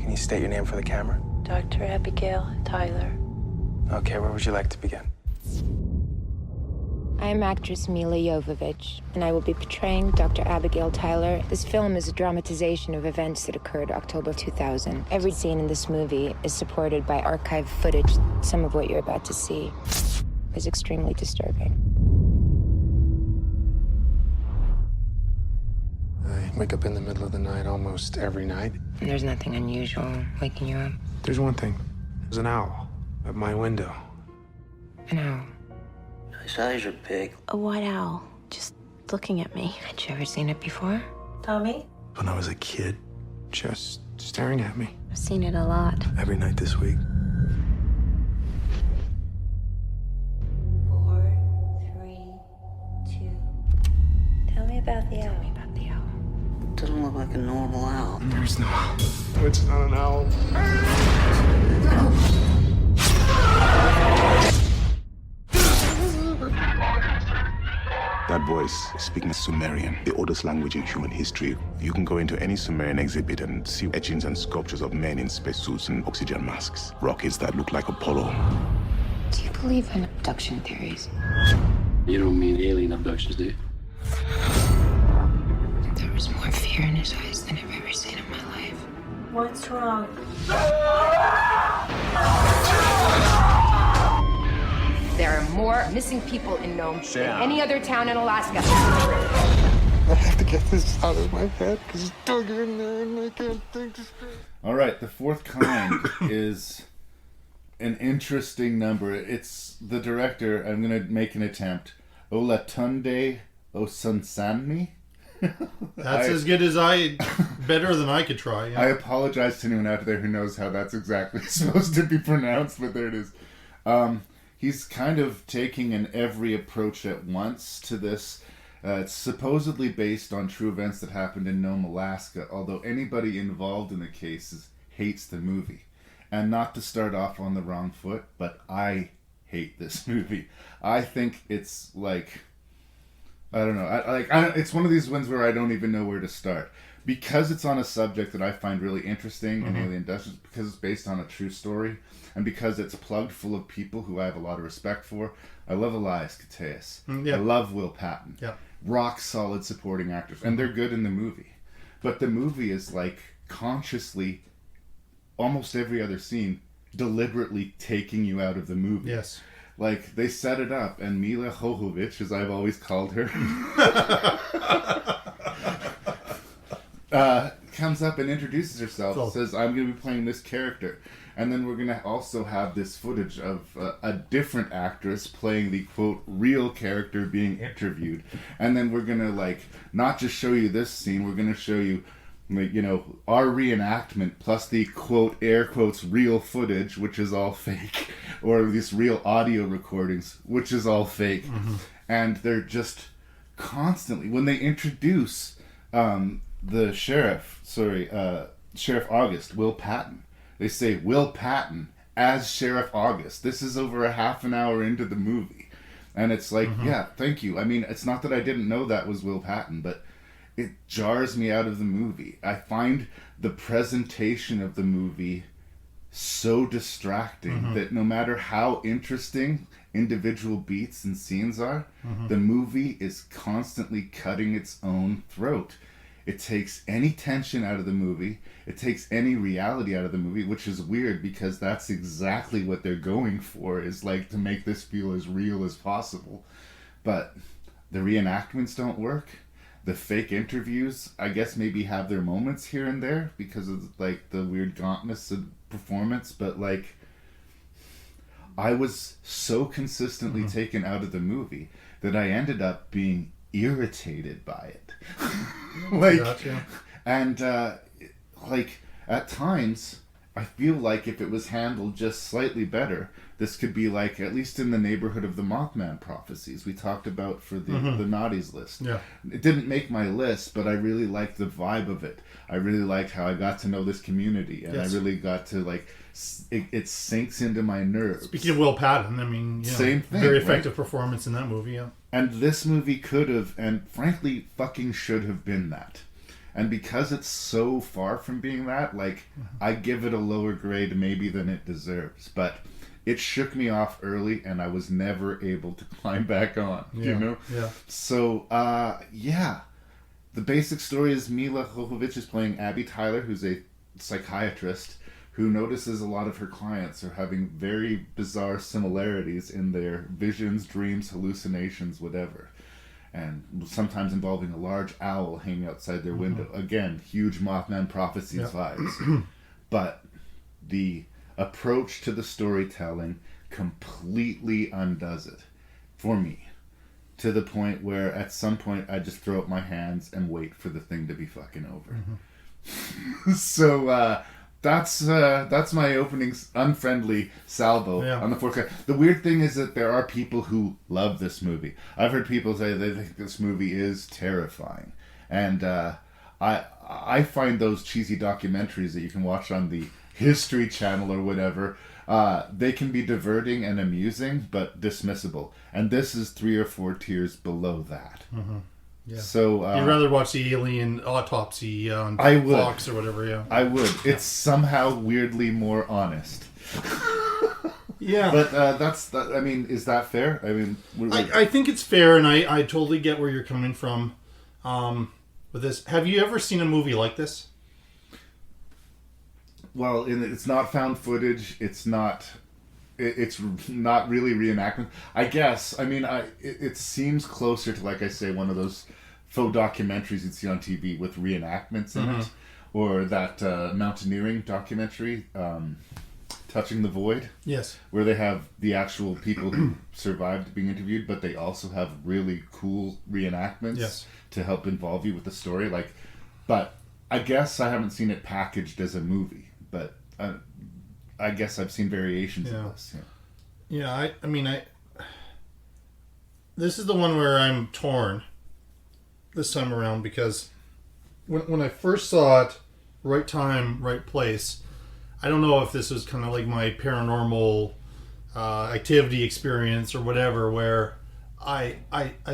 Can you state your name for the camera? Dr. Abigail Tyler. Okay, where would you like to begin? I'm actress Mila Jovovich, and I will be portraying Dr. Abigail Tyler. This film is a dramatization of events that occurred October 2000. Every scene in this movie is supported by archived footage. Some of what you're about to see is extremely disturbing. I wake up in the middle of the night almost every night. And there's nothing unusual waking you up. There's one thing. There's an owl at my window. An owl. His eyes are big. A white owl, just looking at me. Had you ever seen it before? Tommy? When I was a kid, just staring at me. I've seen it a lot. Every night this week. 4, 3, 2. Tell me about the owl. Doesn't look like a normal owl. There's no owl. It's not an owl. That voice is speaking Sumerian, the oldest language in human history. You can go into any Sumerian exhibit and see etchings and sculptures of men in spacesuits and oxygen masks. Rockets that look like Apollo. Do you believe in abduction theories? You don't mean alien abductions, do you? There was more fear in his eyes than I've ever seen in my life. What's wrong? There are more missing people in Nome than any other town in Alaska. I have to get this out of my head because it's dug in there and I can't think straight. All right, the fourth kind is an interesting number. It's the director. I'm going to make an attempt. Olatunde Osunsanmi. That's as good as better than I could try. Yeah. I apologize to anyone out there who knows how that's exactly supposed to be pronounced, but there it is. He's kind of taking an every approach at once to this. It's supposedly based on true events that happened in Nome, Alaska, although anybody involved in the cases hates the movie. And not to start off on the wrong foot, but I hate this movie. I think it's like, I don't know. It's one of these ones where I don't even know where to start. Because it's on a subject that I find really interesting in Alien Abductions, because it's based on a true story, and because it's plugged full of people who I have a lot of respect for. I love Elias Koteas. I love Will Patton. Yeah. Rock solid supporting actors. And they're good in the movie. But the movie is like consciously, almost every other scene, deliberately taking you out of the movie. Yes. Like, they set it up, and Mila Jovovich, as I've always called her, comes up and introduces herself, says, I'm going to be playing this character. And then we're going to also have this footage of a different actress playing the, quote, real character being interviewed. And then we're going to, like, not just show you this scene, we're going to show you, you know, our reenactment plus the, quote, air quotes, real footage, which is all fake, or these real audio recordings, which is all fake. And they're just constantly, when they introduce the sheriff, Sheriff August, Will Patton, they say Will Patton as Sheriff August. This is over a half an hour into the movie. And it's like, yeah, thank you. I mean, it's not that I didn't know that was Will Patton, but it jars me out of the movie. I find the presentation of the movie so distracting that no matter how interesting individual beats and scenes are, the movie is constantly cutting its own throat. It takes any tension out of the movie. It takes any reality out of the movie, which is weird because that's exactly what they're going for, is like to make this feel as real as possible. But the reenactments don't work. The fake interviews, I guess, maybe have their moments here and there because of like the weird gauntness of performance, but like I was so consistently taken out of the movie that I ended up being irritated by it. And like at times I feel like if it was handled just slightly better, this could be like at least in the neighborhood of the Mothman prophecies we talked about for the naughties list. Yeah. It didn't make my list, but I really liked the vibe of it. I really liked how I got to know this community, and I really got to like it sinks into my nerves. Speaking of Will Patton, I mean, same thing, very effective performance in that movie. Yeah. And this movie could have, and frankly, fucking should have been that. And because it's so far from being that, like, I give it a lower grade maybe than it deserves. But it shook me off early, and I was never able to climb back on, you know? Yeah. So, yeah. The basic story is Mila Jovovich is playing Abby Tyler, who's a psychiatrist who notices a lot of her clients are having very bizarre similarities in their visions, dreams, hallucinations, whatever. And sometimes involving a large owl hanging outside their window. Again, huge Mothman Prophecies vibes. But the approach to the storytelling completely undoes it for me. To the point where at some point I just throw up my hands and wait for the thing to be fucking over. So that's my opening unfriendly salvo on the fourth guy. The weird thing is that there are people who love this movie. I've heard people say they think this movie is terrifying, and I find those cheesy documentaries that you can watch on the History Channel or whatever, they can be diverting and amusing, but dismissible. And this is 3 or 4 tiers below that. Yeah. So you'd rather watch the Alien Autopsy on Fox or whatever, yeah. I would. It's somehow weirdly more honest. Yeah. But I mean, is that fair? I mean, I think it's fair, and I totally get where you're coming from with this. Have you ever seen a movie like this? Well, it's not found footage. It's not really reenactment. I guess. I mean, it seems closer to, like I say, one of those faux documentaries you'd see on TV with reenactments in it, or that mountaineering documentary, Touching the Void. Yes. Where they have the actual people who survived being interviewed, but they also have really cool reenactments to help involve you with the story. But I guess I haven't seen it packaged as a movie, but I guess I've seen variations of this. Yeah, I mean, this is the one where I'm torn this time around, because when I first saw it, right time, right place, I don't know if this was kind of like my paranormal activity experience or whatever, where I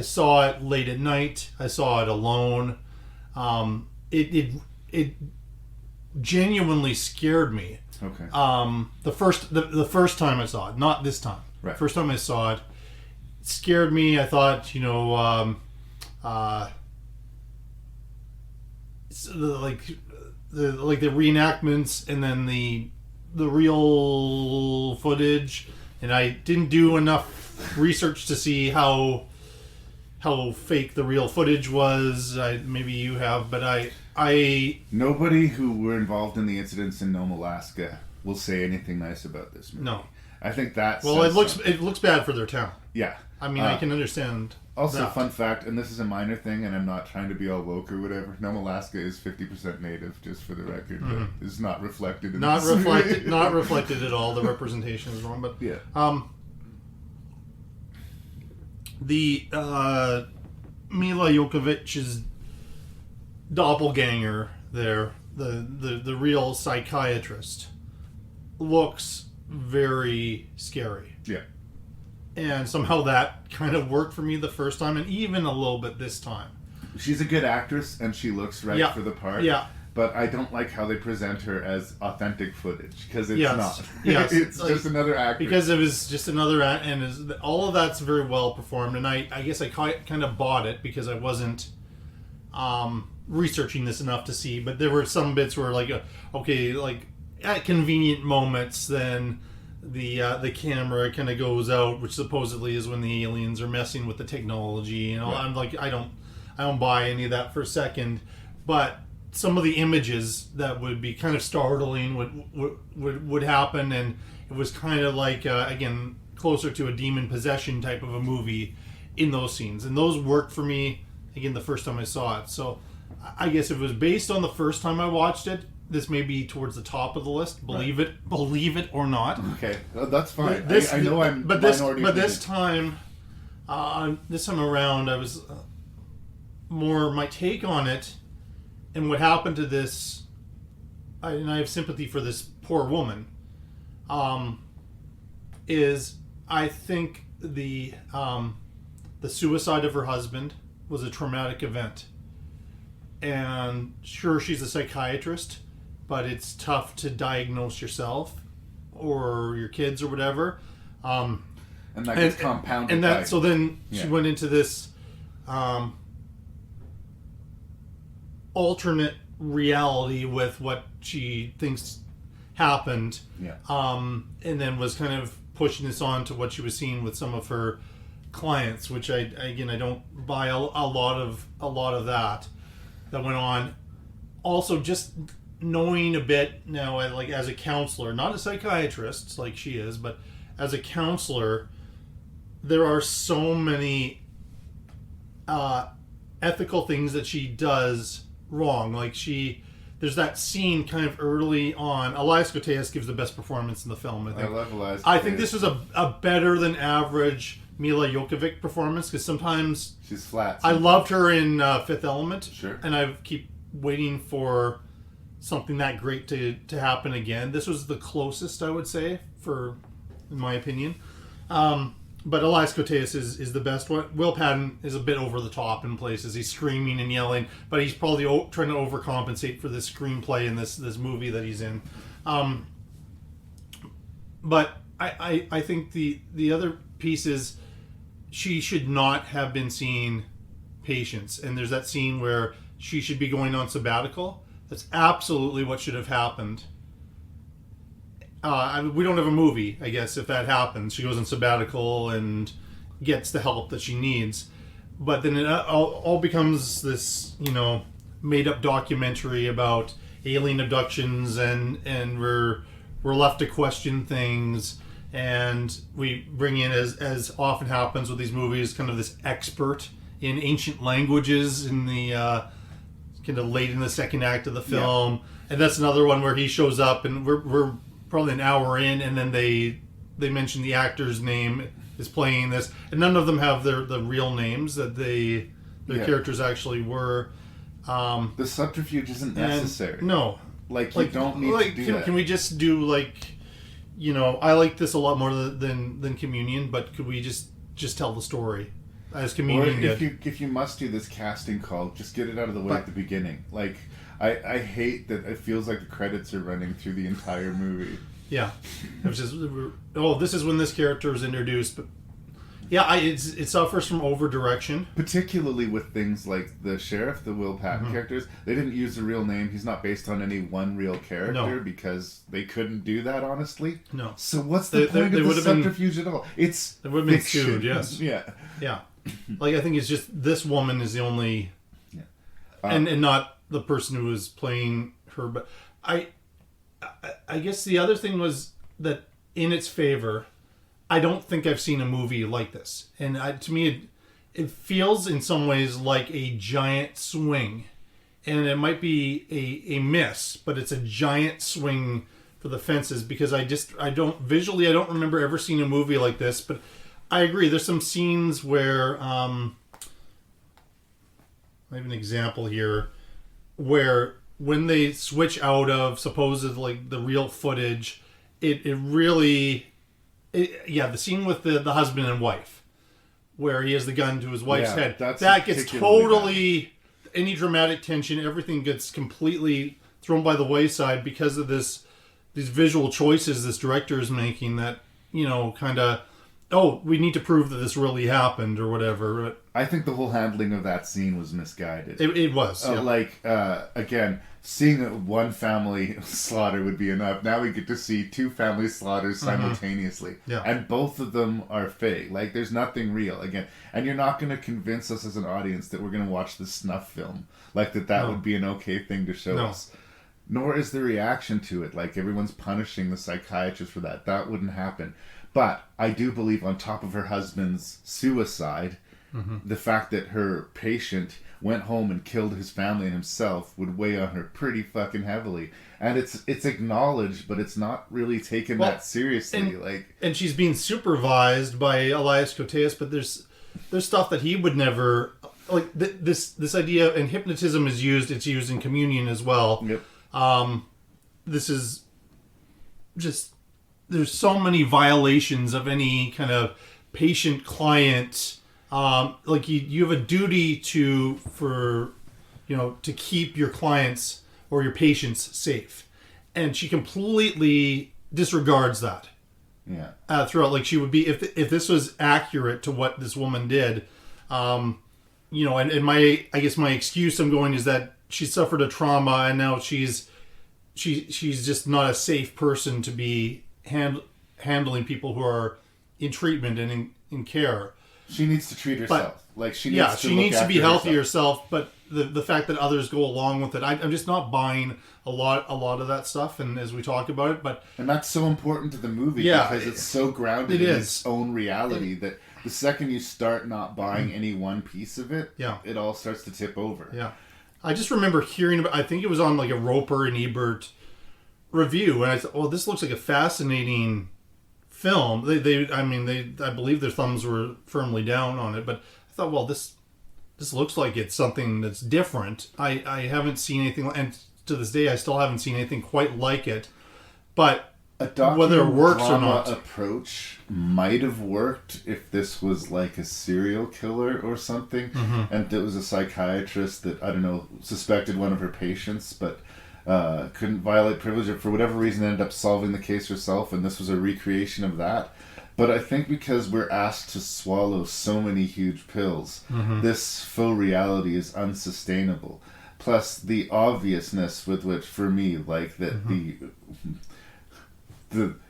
saw it late at night, I saw it alone. It genuinely scared me. Okay. The first time I saw it, not this time. Right. First time I saw it, scared me. I thought, the reenactments and then the real footage, and I didn't do enough research to see how fake the real footage was. Maybe you have, but I nobody who were involved in the incidents in Nome, Alaska will say anything nice about this movie. No. I think that it looks bad for their town. Yeah. I mean, I can understand. Also, that. fun fact, and this is a minor thing, and I'm not trying to be all woke or whatever. Nome, Alaska is 50% native, just for the record. But it's not reflected in not this. reflected. Not reflected at all. The representation is wrong, but yeah. The Mila Jovovich's doppelganger there, the real psychiatrist, looks very scary. Yeah. And somehow that kind of worked for me the first time, and even a little bit this time. She's a good actress, and she looks right for the part. Yeah. But I don't like how they present her as authentic footage, because it's not. Yes. It's just another actor. Because it was just another and all of that's very well performed, and I guess I kind of bought it because I wasn't researching this enough to see, but there were some bits where at convenient moments, then the camera kind of goes out, which supposedly is when the aliens are messing with the technology. Right. I'm like, I don't buy any of that for a second, but some of the images that would be kind of startling would happen, and it was kind of like again, closer to a demon possession type of a movie in those scenes, and those worked for me again the first time I saw it. So I guess if it was based on the first time I watched it, this may be towards the top of the list. Believe it or not. Okay, that's fine. I know I'm minority. But this time around, I was more my take on it, and what happened to this. And I have sympathy for this poor woman. Is I think the suicide of her husband was a traumatic event. and sure, she's a psychiatrist, but it's tough to diagnose yourself or your kids or whatever. And that gets compounded. And that, so then she went into this alternate reality with what she thinks happened. Yeah. And then was kind of pushing this on to what she was seeing with some of her clients, which I don't buy a lot of that went on. Also, just knowing a bit now, like as a counselor, not a psychiatrist like she is, but as a counselor, there are so many ethical things that she does wrong. Like there's that scene kind of early on. Elias Koteas gives the best performance in the film, I think. I love Elias I think this was a better than average Mila Jokovic performance, because sometimes she's flat. I loved her in Fifth Element, sure, and I keep waiting for something that great to happen again. This was the closest, I would say, in my opinion. But Elias Koteas is the best one. Will Patton is a bit over the top in places. He's screaming and yelling, but he's probably trying to overcompensate for this screenplay in this movie that he's in. But I think the other piece is she should not have been seeing patients. And there's that scene where she should be going on sabbatical. That's absolutely what should have happened. We don't have a movie, I guess, if that happens. She goes on sabbatical and gets the help that she needs. But then it all becomes this, made-up documentary about alien abductions, and we're left to question things. And we bring in, as often happens with these movies, kind of this expert in ancient languages in the kind of late in the second act of the film. Yeah. And that's another one where he shows up, and we're probably an hour in, and then they mention the actor's name is playing this, and none of them have the real names that their characters actually were. The subterfuge isn't necessary. No, you don't need to do that. Can we just do I like this a lot more than Communion, but could we just tell the story as Communion did? If you must do this casting call, just get it out of the way at the beginning. I hate that it feels like the credits are running through the entire movie. Yeah. It was just, this is when this character is introduced. But yeah, it suffers from over-direction. Particularly with things like the sheriff, the Will Patton characters. They didn't use the real name. He's not based on any one real character because they couldn't do that, honestly. No. So what's the point of the subterfuge at all? They would have been sued, yes. Yeah. Yeah. I think it's just this woman is the only... Yeah. And not the person who was playing her, but I guess the other thing was that in its favor, I don't think I've seen a movie like this, and to me it feels in some ways like a giant swing, and it might be a miss, but it's a giant swing for the fences, because I don't remember ever seeing a movie like this. But I agree, there's some scenes where I have an example here where when they switch out of supposedly the real footage, the scene with the husband and wife, where he has the gun to his wife's head, that gets totally bad. Any dramatic tension, everything gets completely thrown by the wayside because of these visual choices this director is making that, kind of, we need to prove that this really happened or whatever. I think the whole handling of that scene was misguided. It was. Again, seeing one family slaughter would be enough. Now we get to see two family slaughters simultaneously. Yeah. And both of them are fake. There's nothing real. Again, and you're not going to convince us as an audience that we're going to watch the snuff film. That would be an okay thing to show us. Nor is the reaction to it. Everyone's punishing the psychiatrist for that. That wouldn't happen. But I do believe, on top of her husband's suicide, the fact that her patient went home and killed his family and himself would weigh on her pretty fucking heavily. And it's acknowledged, but it's not really taken that seriously. And she's being supervised by Elias Koteas, but there's stuff that he would never... this idea, and hypnotism is used, it's used in Communion as well. Yep. This is just... There's so many violations of any kind of patient-client. You have a duty for to keep your clients or your patients safe. And she completely disregards that. Yeah. Throughout, like she would be if this was accurate to what this woman did, and my excuse I'm going is that she suffered a trauma and now she's just not a safe person to be handling people who are in treatment and in care. She needs to treat herself. She needs to be healthy herself. But the fact that others go along with it, I'm just not buying a lot of that stuff. And as we talk about it, and that's so important to the movie because it's so grounded in its own reality that the second you start not buying any one piece of it, it all starts to tip over. Yeah, I just remember hearing about. I think it was on like a Roper and Ebert review, and I thought, well, this looks like a fascinating film. I believe their thumbs were firmly down on it, but I thought, well, this looks like it's something that's different. I haven't seen anything, and to this day I still haven't seen anything quite like it. But whether it works or not, approach might have worked if this was like a serial killer or something, and it was a psychiatrist that, I don't know, suspected one of her patients, but couldn't violate privilege, or for whatever reason ended up solving the case herself, and this was a recreation of that. But I think because we're asked to swallow so many huge pills, this faux reality is unsustainable. Plus the obviousness with which, for me, like that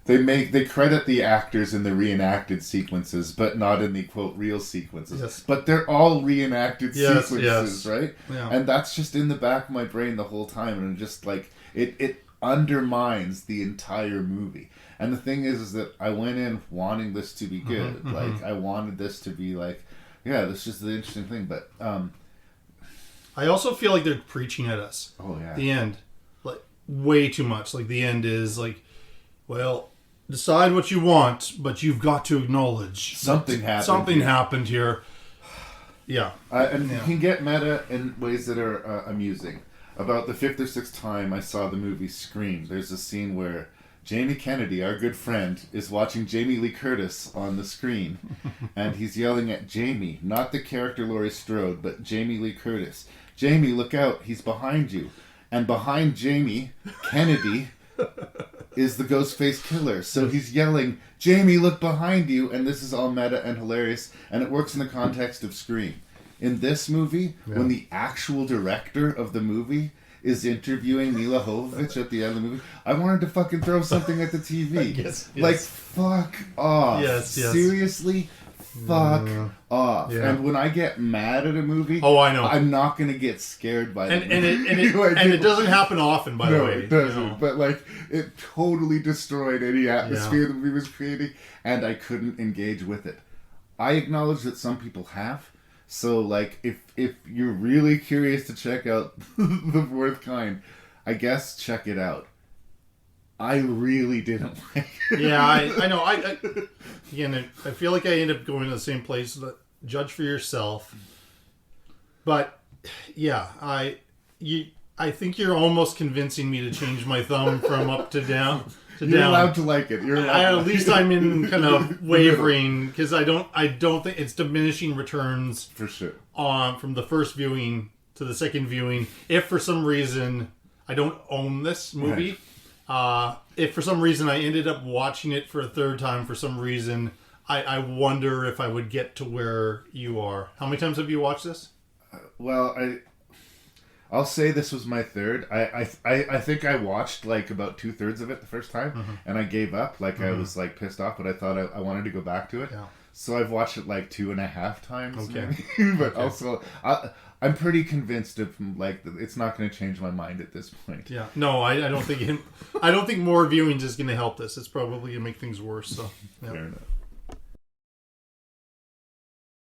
they credit the actors in the reenacted sequences, but not in the quote real sequences. Yes. But they're all reenacted sequences, right? Yeah. And that's just in the back of my brain the whole time, and just like it undermines the entire movie. And the thing is that I went in wanting this to be good. Like I wanted this to be like, this is the interesting thing. But I also feel like they're preaching at us. Oh yeah. The end, like way too much. Like the end is like, well, decide what you want, but you've got to acknowledge something happened. Something happened here. Yeah. You can get meta in ways that are amusing. About the 5th or 6th time I saw the movie Scream, there's a scene where Jamie Kennedy, our good friend, is watching Jamie Lee Curtis on the screen, and he's yelling at Jamie, not the character Laurie Strode, but Jamie Lee Curtis. Jamie, look out, he's behind you. And behind Jamie, Kennedy is the Ghostface killer. So he's yelling, Jamie, look behind you, and this is all meta and hilarious, and it works in the context of Scream. In this movie, when the actual director of the movie is interviewing Mila Jovovich at the end of the movie, I wanted to fucking throw something at the TV. Yes. Like, fuck off. Yes. Seriously, fuck off. Yeah. And when I get mad at a movie, I know, I'm not going to get scared by it. And it doesn't happen often, by the way. No, it doesn't. But, like, it totally destroyed any atmosphere the movie was creating, and I couldn't engage with it. I acknowledge that some people have. So, like, if you're really curious to check out The Fourth Kind, I guess check it out. I really didn't like it. Yeah, I know. I feel like I end up going to the same place. Judge for yourself. But, yeah, I think you're almost convincing me to change my thumb from up to down. You're allowed to like it. At least I'm in kind of wavering because I don't think it's diminishing returns for sure from the first viewing to the second viewing. If for some reason I don't own this movie, if for some reason I ended up watching it for a third time, for some reason I wonder if I would get to where you are. How many times have you watched this? I'll say this was my third. I think I watched like about 2/3 of it the first time, and I gave up. Like I was like pissed off, but I thought I wanted to go back to it. Yeah. So I've watched it like 2.5 times. Okay. But also I'm pretty convinced of like it's not going to change my mind at this point. Yeah. No, I don't think I don't think more viewings is going to help this. It's probably going to make things worse. So. Yeah. Fair enough.